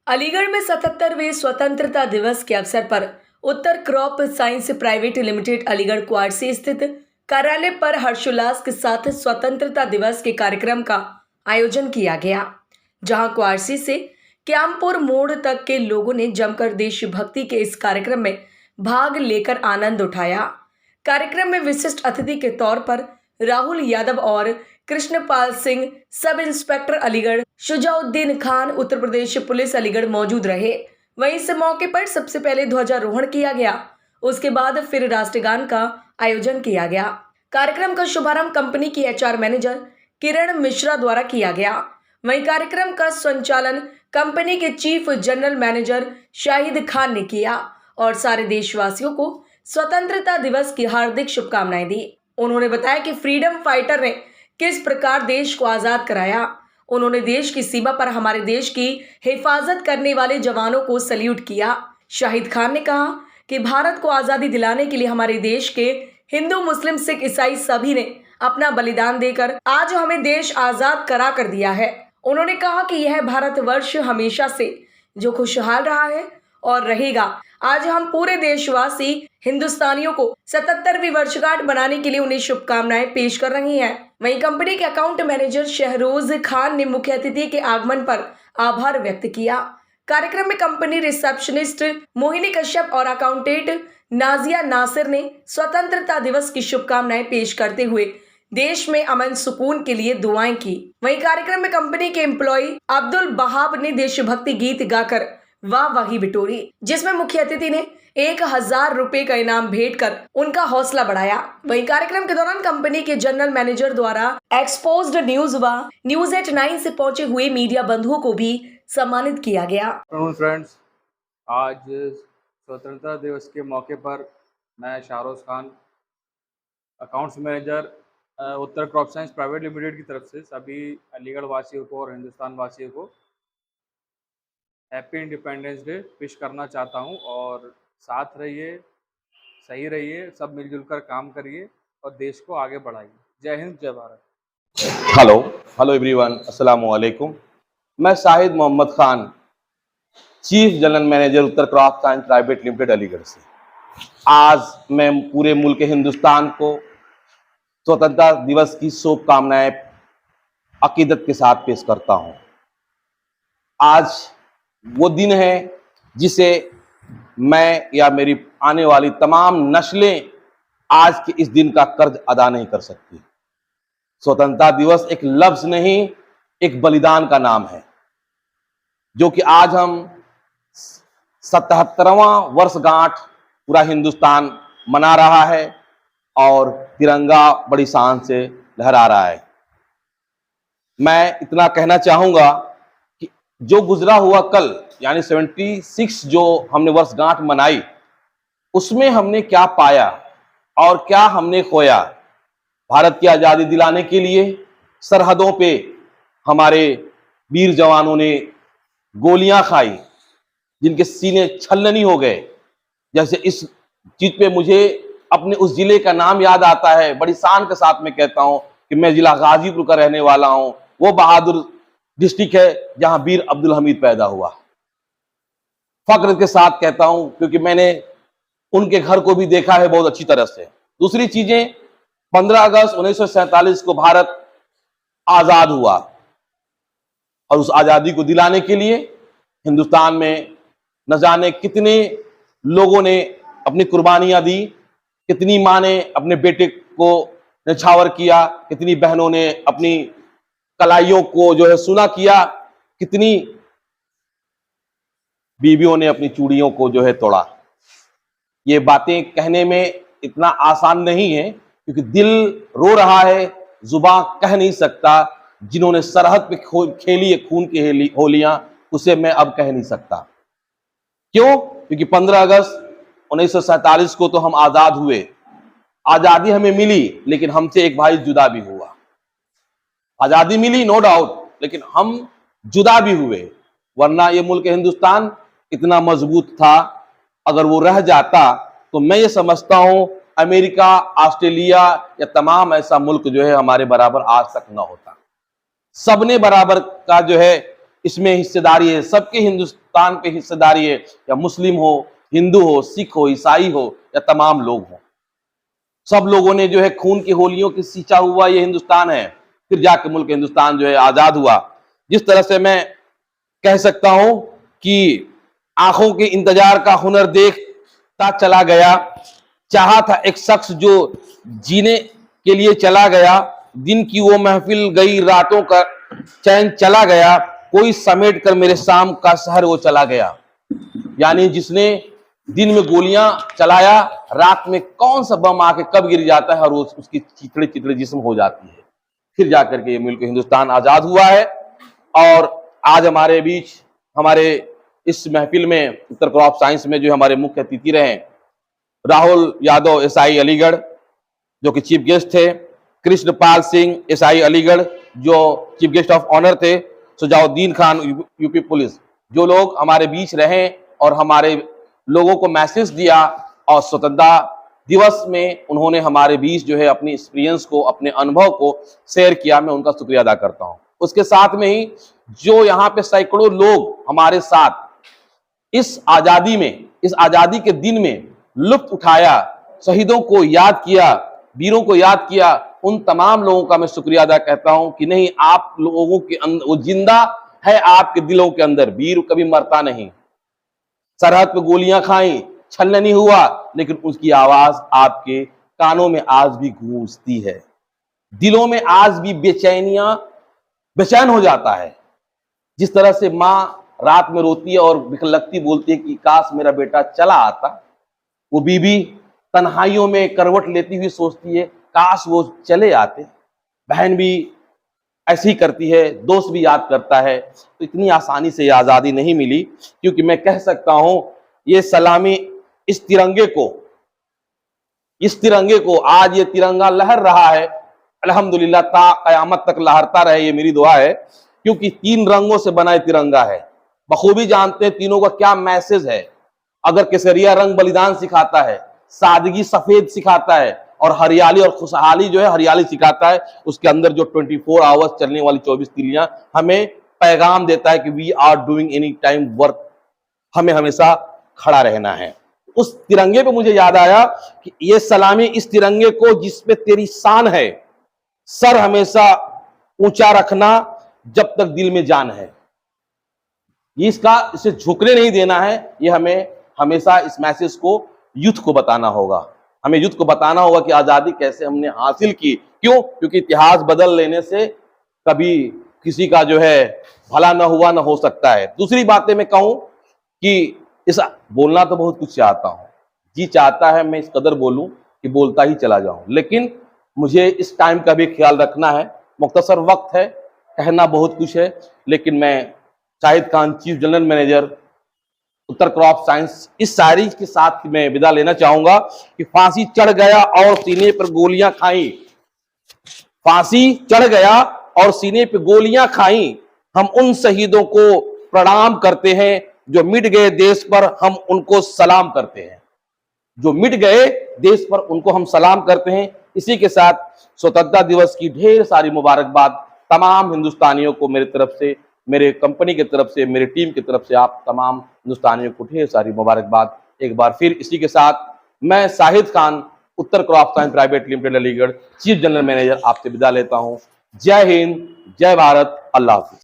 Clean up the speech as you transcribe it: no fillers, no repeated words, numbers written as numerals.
अलीगढ़ में 77वें स्वतंत्रता दिवस के अवसर पर Uttar crop science private limited Aligarh Quarsi स्थित कार्यालय पर हर्षोल्लास के साथ स्वतंत्रता दिवस के कार्यक्रम का आयोजन किया गया, जहां क्वार्सी से क्यामपुर मोड़ तक के लोगों ने जमकर देशभक्ति के इस कार्यक्रम में भाग लेकर आनंद उठाया। कार्यक्रम में विशिष्ट अतिथि के तौर पर राहुल यादव और Krishanpal Singh, sub inspector Aligarh, Shujauddin Khan, Uttar Pradesh police Aligarh मौजूद रहे। वहीं इस मौके पर सबसे पहले ध्वजारोहण किया गया, उसके बाद फिर राष्ट्रगान का आयोजन किया गया। कार्यक्रम का शुभारंभ कंपनी की एचआर मैनेजर किरण मिश्रा द्वारा किया गया। वहीं कार्यक्रम का संचालन कंपनी के chief general manager Shahid Khan ने किया और सारे देशवासियों को स्वतंत्रता दिवस की हार्दिक शुभकामनाएं दी। उन्होंने बताया कि फ्रीडम फाइटर ने किस प्रकार देश को आजाद कराया। उन्होंने देश की सीमा पर हमारे देश की हिफाजत करने वाले जवानों को सैल्यूट किया। शाहिद खान ने कहा कि भारत को आजादी दिलाने के लिए हमारे देश के हिंदू, मुस्लिम, सिख, ईसाई सभी ने अपना बलिदान देकर आज हमें देश आजाद करा कर दिया है। उन्होंने कहा कि यह भारतवर्ष हमेशा से जो खुशहाल रहा है और रहेगा। आज हम पूरे देशवासी हिंदुस्तानियों को 77वीं वर्षगांठ बनाने के लिए उन्हें शुभकामनाएं पेश कर रही हैं। वहीं कंपनी के अकाउंट मैनेजर शहरोज खान ने मुख्य अतिथि के आगमन पर आभार व्यक्त किया। कार्यक्रम में कंपनी रिसेप्शनिस्ट मोहिनी कश्यप और अकाउंटेंट नाजिया नासिर ने स्वतंत्रता दिवस की शुभकामनाएं पेश करते हुए देश में अमन सुकून के लिए दुआएं की। वहीं कार्यक्रम में कंपनी के एम्प्लॉय अब्दुल बहाब ने देशभक्ति गीत गाकर वाहवाही बिटोरी, जिसमें मुख्य अतिथि ने 1000 रुपए का इनाम भेंट कर उनका हौसला बढ़ाया। वहीं कार्यक्रम के दौरान कंपनी के जनरल मैनेजर द्वारा एक्सपोज्ड न्यूज व न्यूज़8 9 से पहुंचे हुए मीडिया बंधुओं को भी सम्मानित किया गया। फ्रेंड्स, आज स्वतंत्रता दिवस के मौके पर मैं शाहरोज Khan, accounts manager Uttar crop science private limited की तरफ से सभी अलीगढ़ वासियों को और हिंदुस्तान वासियों को हैप्पी इंडिपेंडेंस डे विश करना चाहता हूं। और साथ रहिए, सही रहिए, सब मिलजुल कर काम करिए और देश को आगे बढ़ाइए। जय हिंद, जय भारत। हेलो एवरीवन, अस्सलाम वालेकुम। मैं Shahid Mohammad Khan, chief general manager Uttar crop science private limited Aligarh से आज मैं पूरे मुल्क हिंदुस्तान को स्वतंत्रता दिवस की शुभकामनाएं अकीदत के साथ पेश करता हूं। आज वो दिन है जिसे मैं या मेरी आने वाली तमाम नस्लें आज के इस दिन का कर्ज अदा नहीं कर सकती। स्वतंत्रता दिवस एक लफ्ज नहीं, एक बलिदान का नाम है, जो कि आज हम 77वां वर्षगांठ पूरा हिंदुस्तान मना रहा है और तिरंगा बड़ी शान से लहरा रहा है। मैं इतना कहना चाहूंगा कि जो गुजरा हुआ कल यानी 76 जो हमने वर्षगांठ मनाई, उसमें हमने क्या पाया और क्या हमने खोया। भारत की आज़ादी दिलाने के लिए सरहदों पे हमारे वीर जवानों ने गोलियां खाई, जिनके सीने छलनी हो गए। जैसे इस चीज पे मुझे अपने उस जिले का नाम याद आता है। बड़ी शान के साथ मैं कहता हूं कि मैं जिला गाजीपुर का रहने वाला हूं। वो बहादुर डिस्ट्रिक्ट है जहां वीर अब्दुल हमीद पैदा हुआ। फक्र के साथ कहता हूं क्योंकि मैंने उनके घर को भी देखा है बहुत अच्छी तरह से। दूसरी चीजें, 15 अगस्त 1947 को भारत आजाद हुआ और उस आजादी को दिलाने के लिए हिंदुस्तान में न जाने कितने लोगों ने अपनी कुर्बानियां दी, कितनी माँ ने अपने बेटे को न्यौछावर किया, कितनी बहनों ने अपनी कलाइयों को जो है सुना किया, कितनी बीवियों ने अपनी चूड़ियों को जो है तोड़ा। ये बातें कहने में इतना आसान नहीं है क्योंकि दिल रो रहा है, जुबान कह नहीं सकता। जिन्होंने सरहद पे खेली है खून की होलियां, उसे मैं अब कह नहीं सकता। क्यों? क्योंकि 15 अगस्त 1947 को तो हम आजाद हुए, आजादी हमें मिली, लेकिन हमसे एक भाई जुदा भी हुआ। आजादी मिली नो डाउट, लेकिन हम जुदा भी हुए। वरना ये मुल्क हिंदुस्तान इतना मजबूत था, अगर वो रह जाता तो मैं ये समझता हूं अमेरिका, ऑस्ट्रेलिया या तमाम ऐसा मुल्क जो है हमारे बराबर आज तक ना होता। सबने बराबर का जो है इसमें हिस्सेदारी है, सबके हिंदुस्तान पे हिस्सेदारी है, या मुस्लिम हो, हिंदू हो, सिख हो, ईसाई हो या तमाम लोग हो। सब लोगों ने जो है खून की होलियों की सींचा हुआ ये हिंदुस्तान है, फिर जाके मुल्क हिंदुस्तान जो है आजाद हुआ। जिस तरह से मैं कह सकता हूं कि आंखों के इंतजार का हुनर देखता चला गया, चाहा था एक शख्स जो जीने के लिए चला गया, दिन की वो महफिल गई, रातों का चैन चला गया, कोई समेट कर मेरे शाम का शहर वो चला गया। यानी जिसने दिन में गोलियां चलाया, रात में कौन सा बम आके कब गिर जाता है और उसकी चिथड़े चिथड़े जिस्म हो जाती है। फिर जाकर के ये मुल्क हिंदुस्तान आजाद हुआ है। और आज हमारे बीच, हमारे इस महफिल में उत्तर क्रॉप साइंस में जो हमारे मुख्य अतिथि रहे, राहुल यादव एसआई अलीगढ़ जो कि चीफ गेस्ट थे, कृष्णपाल सिंह एसआई अलीगढ़ जो चीफ गेस्ट ऑफ ऑनर थे, सुजाउद्दीन खान यूपी पुलिस, जो लोग हमारे बीच रहे और हमारे लोगों को मैसेज दिया और स्वतंत्रता दिवस में उन्होंने हमारे बीच जो है अपनी एक्सपीरियंस को, अपने अनुभव को शेयर किया, मैं उनका शुक्रिया अदा करता हूं। उसके साथ में ही जो यहाँ पे सैकड़ों लोग हमारे साथ इस आजादी में, इस आजादी के दिन में लुत्फ उठाया, शहीदों को याद किया, वीरों को याद किया, उन तमाम लोगों का मैं शुक्रिया अदा कहता हूं कि नहीं, आप लोगों के अंदर वो जिंदा है, आपके दिलों के अंदर। वीर कभी मरता नहीं, सरहद पे गोलियां खाई, छलना नहीं हुआ, लेकिन उसकी आवाज आपके कानों में आज भी गूंजती है, दिलों में आज भी बेचैन हो जाता है। जिस तरह से माँ रात में रोती है और बिखलकती बोलती है कि काश मेरा बेटा चला आता, वो बीबी तन्हाइयों में करवट लेती हुई सोचती है काश वो चले आते। बहन भी ऐसी ही करती है, दोस्त भी याद करता है। तो इतनी आसानी से ये आजादी नहीं मिली, क्योंकि मैं कह सकता हूं ये सलामी इस तिरंगे को आज ये तिरंगा लहर रहा है, अल्हम्दुलिल्लाह ता कयामत तक लहरता रहे, ये मेरी दुआ है। क्योंकि 3 रंगों से बना तिरंगा है, बखूबी जानते हैं तीनों का क्या मैसेज है। अगर केसरिया रंग बलिदान सिखाता है, सादगी सफेद सिखाता है, और हरियाली और खुशहाली जो है हरियाली सिखाता है, उसके अंदर जो 24 आवर्स चलने वाली 24 तिलियां हमें पैगाम देता है कि we are doing any time work, हमें हमेशा खड़ा रहना है। उस तिरंगे पे मुझे याद आया कि ये सलामी इस तिरंगे को जिसपे तेरी शान है, सर हमेशा ऊंचा रखना जब तक दिल में जान है, ये इसे झुकने नहीं देना है। ये हमें हमेशा इस मैसेज को यूथ को बताना होगा, हमें यूथ को बताना होगा कि आजादी कैसे हमने हासिल की। क्यों? क्योंकि इतिहास बदल लेने से कभी किसी का जो है भला न हुआ न हो सकता है। दूसरी बातें मैं कहूं कि इस बोलना तो बहुत कुछ चाहता हूं, जी चाहता है मैं इस कदर बोलूं कि बोलता ही चला जाऊं, लेकिन मुझे इस टाइम का भी ख्याल रखना है। मुख्तसर वक्त है, कहना बहुत कुछ है, लेकिन मैं Shahid Khan chief general manager Uttar crop science इस शायरी के साथ मैं विदा लेना चाहूंगा कि फांसी चढ़ गया और सीने पर गोलियां खाई, फांसी चढ़ गया और सीने पर गोलियां खाई, हम उन शहीदों को प्रणाम करते हैं जो मिट गए देश पर, हम उनको सलाम करते हैं। जो मिट गए देश पर उनको हम सलाम करते हैं। इसी के साथ स्वतंत्रता दिवस की ढेर सारी मुबारकबाद तमाम हिंदुस्तानियों को मेरी तरफ से, मेरे कंपनी की तरफ से, मेरी टीम की तरफ से आप तमाम हिंदुस्तानियों को ढेर सारी मुबारकबाद। एक बार फिर इसी के साथ मैं Shahid Khan Uttar crop science private limited Aligarh chief general manager आपसे विदा लेता हूं। जय हिंद, जय भारत, अल्लाह हाफिज।